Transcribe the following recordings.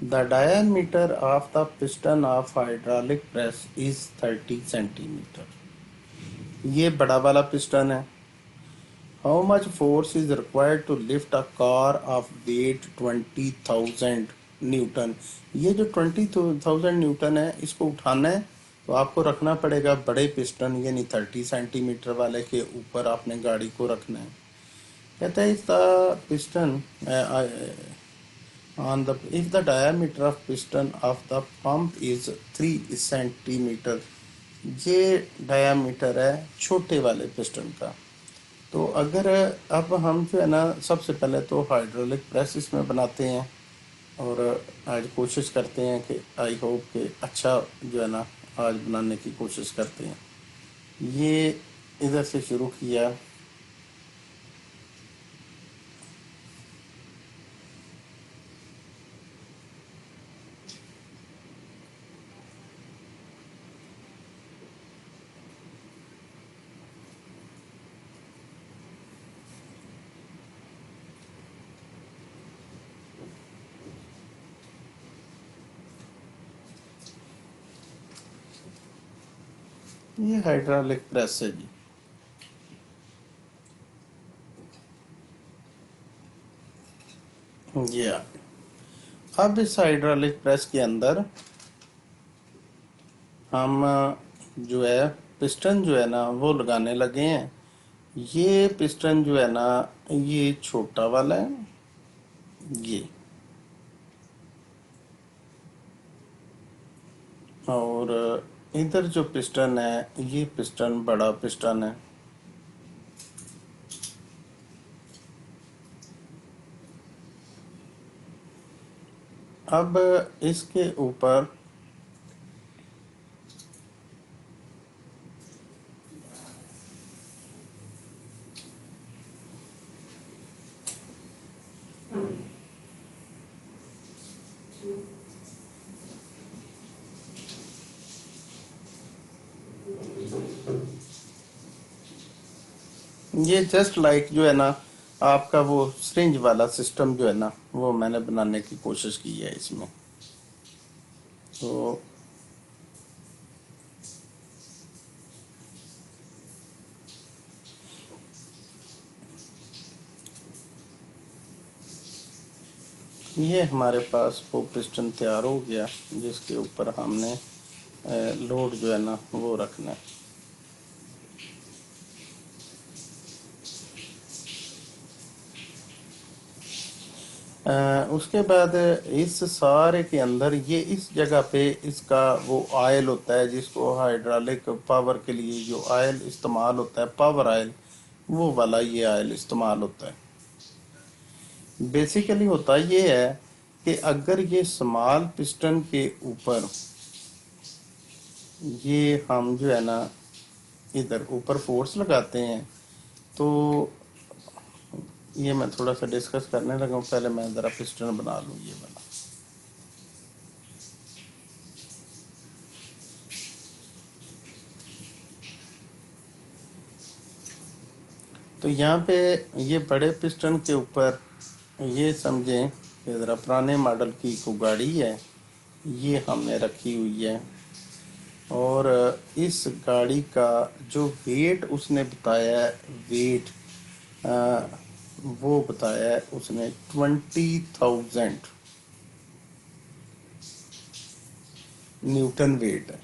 The diameter of the piston of hydraulic press is 30 centimetre. ये बड़ा वाला piston है। How much force is required to lift a car of weight 20,000 newton. ये जो 20,000 newton है, इसको उठाना है तो आपको रखना पड़ेगा बड़े पिस्टन यानी 30 सेंटीमीटर वाले के ऊपर आपने गाड़ी को रखना है। कहता है if the piston on the if the diameter of piston of the pump is 3 centimetre, ये डायामीटर है छोटे वाले पिस्टन का। तो अगर अब हम जो है ना, सबसे पहले तो हाइड्रोलिक प्रेस इसमें बनाते हैं और आज कोशिश करते हैं कि आई होप कि अच्छा जो है ना आज बनाने की कोशिश करते हैं। ये इधर से शुरू किया। ये हाइड्रोलिक प्रेस है जी। ये अब इस हाइड्रोलिक प्रेस के अंदर हम जो है पिस्टन जो है ना वो लगाने लगे हैं। ये पिस्टन जो है ना ये छोटा वाला है, ये, और इधर जो पिस्टन है ये पिस्टन बड़ा पिस्टन है। अब इसके ऊपर ये जस्ट लाइक जो है ना आपका वो सिरिंज वाला सिस्टम जो है ना वो मैंने बनाने की कोशिश की है इसमें। तो ये हमारे पास वो पिस्टन तैयार हो गया जिसके ऊपर हमने लोड जो है ना वो रखना है। उसके बाद इस सारे के अंदर ये इस जगह पे इसका वो ऑयल होता है जिसको हाइड्रोलिक पावर के लिए जो ऑयल इस्तेमाल होता है, पावर ऑयल, वो वाला ये ऑयल इस्तेमाल होता है। बेसिकली होता ये है कि अगर ये स्मॉल पिस्टन के ऊपर ये हम जो है ना इधर ऊपर फोर्स लगाते हैं, तो ये मैं थोड़ा सा डिस्कस करने लगा हूँ। पहले मैं ज़रा पिस्टन बना लूँ ये वाला। तो यहाँ पे ये बड़े पिस्टन के ऊपर ये समझें कि ज़रा पुराने मॉडल की को गाड़ी है, ये हमने रखी हुई है। और इस गाड़ी का जो वेट उसने बताया है, वेट वो बताया है उसने 20,000 न्यूटन वेट है।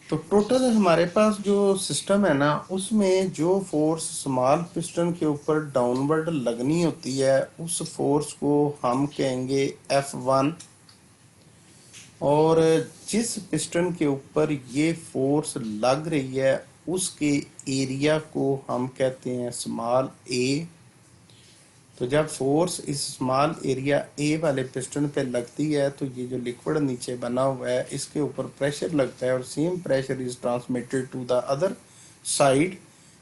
तो टोटल हमारे पास जो सिस्टम है ना उसमें जो फोर्स स्मॉल पिस्टन के ऊपर डाउनवर्ड लगनी होती है उस फोर्स को हम कहेंगे F1, और जिस पिस्टन के ऊपर ये फोर्स लग रही है उसके एरिया को हम कहते हैं स्मॉल ए। तो जब फोर्स इस स्मॉल एरिया ए वाले पिस्टन पे लगती है तो ये जो लिक्विड नीचे बना हुआ है इसके ऊपर प्रेशर लगता है और same pressure is transmitted to the other side.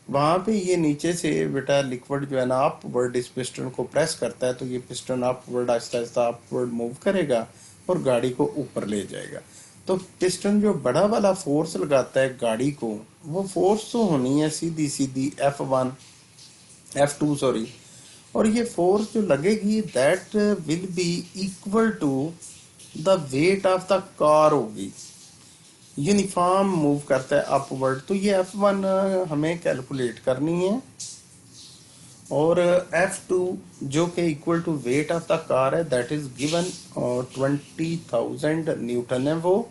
वहां पे ये नीचे से बेटा लिक्विड जो है ना अपवर्ड इस पिस्टन को प्रेस करता है, तो ये piston upward Aahista Aahista upward move करेगा और गाड़ी को ऊपर ले जाएगा। तो पिस्टन जो बड़ा वाला फोर्स लगाता है गाड़ी को, वो फोर्स तो होनी है सीधी सीधी F1 F2 सॉरी, और ये फोर्स जो लगेगी that will be equal to the weight of the car होगी, यूनिफॉर्म मूव करता है अपवर्ड। तो ये F1 हमें कैलकुलेट करनी है और F2 जो कि equal to weight of the car है दैट इज गिवन 20,000 न्यूटन है वो।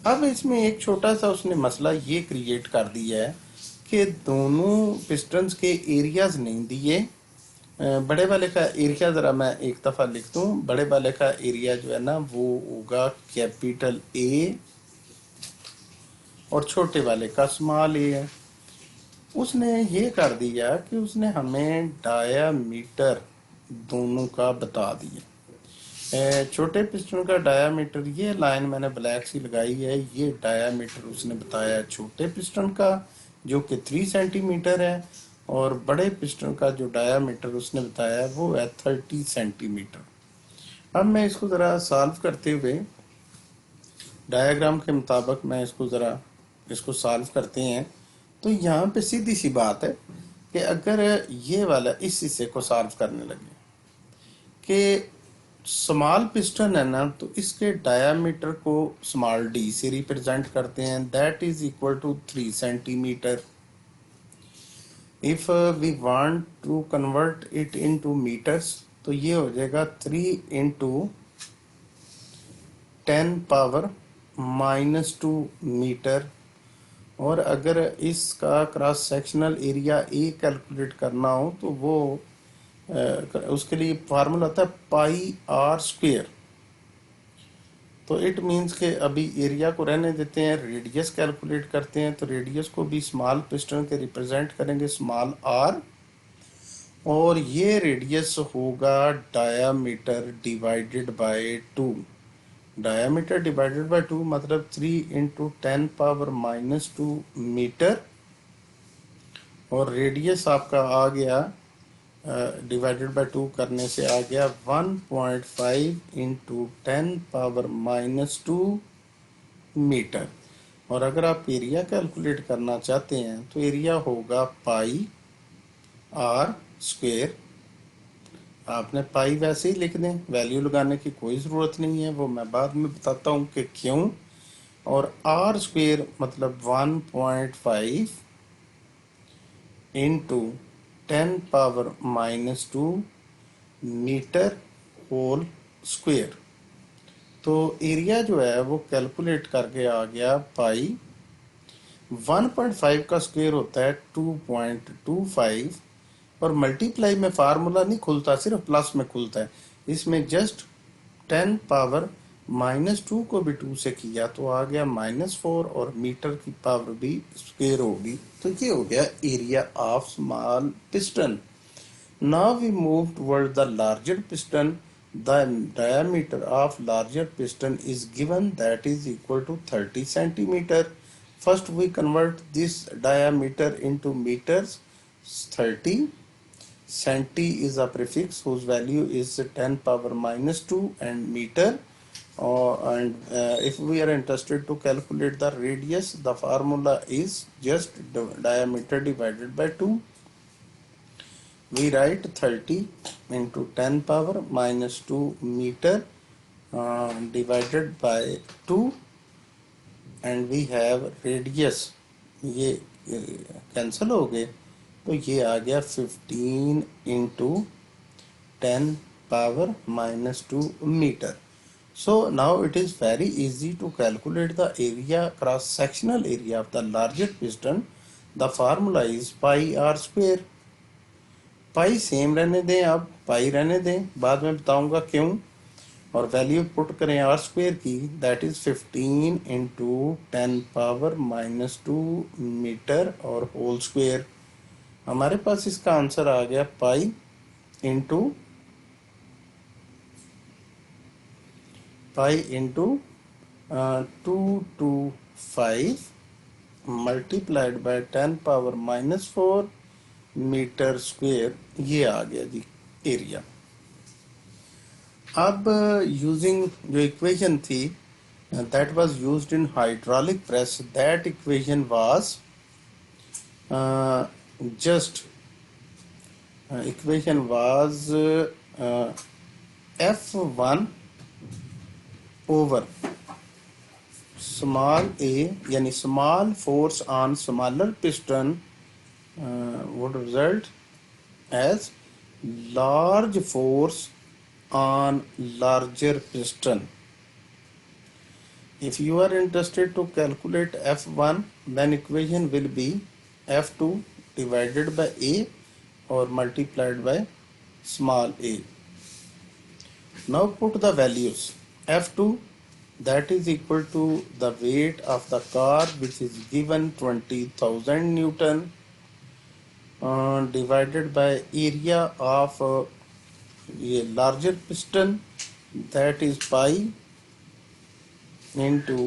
अब इसमें एक छोटा सा उसने मसला ये क्रिएट कर दिया है कि दोनों पिस्टन्स के एरियाज नहीं दिए। बड़े वाले का एरिया ज़रा मैं एक दफ़ा लिख दूँ। बड़े वाले का एरिया जो है ना वो होगा कैपिटल ए और छोटे वाले का स्मॉल ए है। उसने ये कर दिया कि उसने हमें डायामीटर दोनों का बता दिया। छोटे पिस्टन का डायामीटर, ये लाइन मैंने ब्लैक सी लगाई है, ये डायामीटर उसने बताया छोटे पिस्टन का जो कि 3 सेंटीमीटर है, और बड़े पिस्टन का जो डायामीटर उसने बताया वो है 30 सेंटीमीटर। अब मैं इसको ज़रा सॉल्व करते हुए डायग्राम के मुताबिक मैं इसको सॉल्व करते हैं। तो यहाँ पे सीधी सी बात है कि अगर ये वाला इस हिस्से को सॉल्व करने लगे कि स्मॉल पिस्टन है ना, तो इसके डायामीटर को स्मॉल डी से रिप्रेजेंट करते हैं, that is equal to 3 centimetre. If we want to convert it into metres तो ये हो जाएगा 3 इंटू 10⁻⁻2 मीटर। और अगर इसका cross sectional area A calculate करना हो तो वो उसके लिए फार्मूला होता है पाई आर स्क्वेयर। तो इट मीन्स के अभी एरिया को रहने देते हैं, रेडियस कैलकुलेट करते हैं। तो रेडियस को भी स्मॉल पिस्टन के रिप्रेजेंट करेंगे स्मॉल आर, और ये रेडियस होगा diameter divided by 2। Diameter divided by 2 मतलब 3 इंटू 10⁻⁻2 मीटर, और रेडियस आपका आ गया डिवाइडेड बाय 2 करने से आ गया 1.5 इंटू 10⁻⁻2 मीटर। और अगर आप एरिया कैलकुलेट करना चाहते हैं तो एरिया होगा पाई आर स्क्वेयर। आपने पाई वैसे ही लिख दें, वैल्यू लगाने की कोई ज़रूरत नहीं है, वो मैं बाद में बताता हूँ कि क्यों। और आर स्क्वेयर मतलब 1.5 इंटू 10⁻⁻2 मीटर होल स्क्वेयर। तो एरिया जो है वो कैलकुलेट करके आ गया पाई 1.5 का स्क्वेयर होता है 2.25, और मल्टीप्लाई में फार्मूला नहीं खुलता, सिर्फ प्लस में खुलता है। इसमें जस्ट 10⁻⁻2 को भी 2 से किया तो आ गया -4, और मीटर की पावर भी स्क्वेयर होगी। तो ये हो गया area of small piston. Now we move toward the larger piston. The diameter of larger piston is given, that is equal to 30 centimeter. First we convert this diameter into meters. 30 centi is a prefix whose value is 10⁻⁻2 and meter. And if we are interested to calculate the radius, the formula is just diameter divided by 2. We write 30 into 10⁻⁻2 meter divided by 2, and we have radius, ये cancel हो गए तो ये आ गया 15 into 10⁻⁻2 meter. So now it is very easy to calculate the area, cross sectional area of the larger piston. The formula is pi r square. Pi same रहने दें, आप पाई रहने दें, बाद में बताऊंगा क्यों। और वैल्यू पुट करें आर स्क्वेयर की, दैट इज 15 इंटू 10⁻⁻2 मीटर और होल स्क्वेयर। हमारे पास इसका आंसर आ गया pi into 225 multiplied by 10⁻⁻4 metre square. ये आ गया जी एरिया। अब यूजिंग जो इक्वेशन थी that was used in hydraulic press, that equation was just equation was F1 over small a यानी small force on smaller piston would result as large force on larger piston. If you are interested to calculate F1, then equation will be F2 divided by A or multiplied by small a. Now put the values. F2, that is equal to the weight of the car, which is given 20,000 Newton, divided by area of a larger piston, that is pi into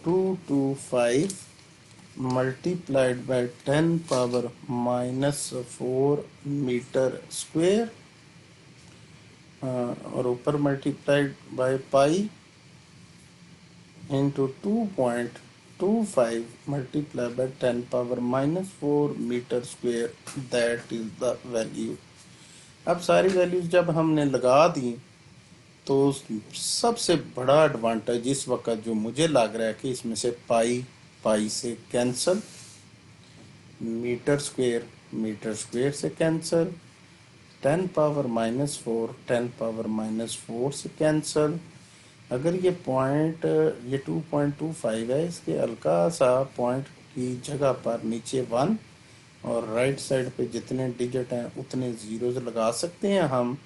225 multiplied by 10 power minus 4 meter square, और ऊपर multiplied by pi into 2.25 multiply by 10 power minus 4 metre square, that is the value. अब सारी values जब हमने लगा दी तो सबसे बड़ा एडवांटेज इस वक्त जो मुझे लग रहा है कि इसमें से पाई पाई से कैंसल, मीटर स्क्वेयर से cancel, 10 power minus 4 10 power minus 4 से कैंसल. अगर ये पॉइंट ये 2.25 है, इसके हल्का सा पॉइंट की जगह पर नीचे 1 और राइट साइड पे जितने डिजिट हैं उतने जीरोज लगा सकते हैं हम.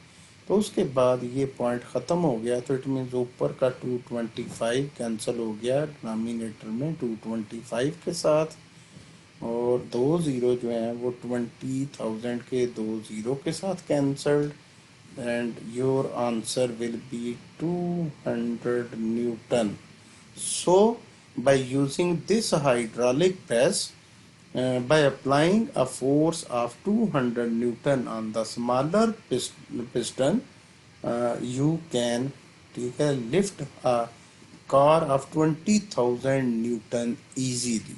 तो उसके बाद ये पॉइंट ख़त्म हो गया, तो इट मीन्स ऊपर का 225 कैंसिल हो गया डिनोमिनेटर में 225 के साथ, और दो ज़ीरो जो हैं वो 20,000 के दो ज़ीरो के साथ cancelled, and your answer will be 200 Newton. So by using this hydraulic press, by applying a force of 200 Newton on the smaller piston, you can lift a car of 20,000 Newton easily.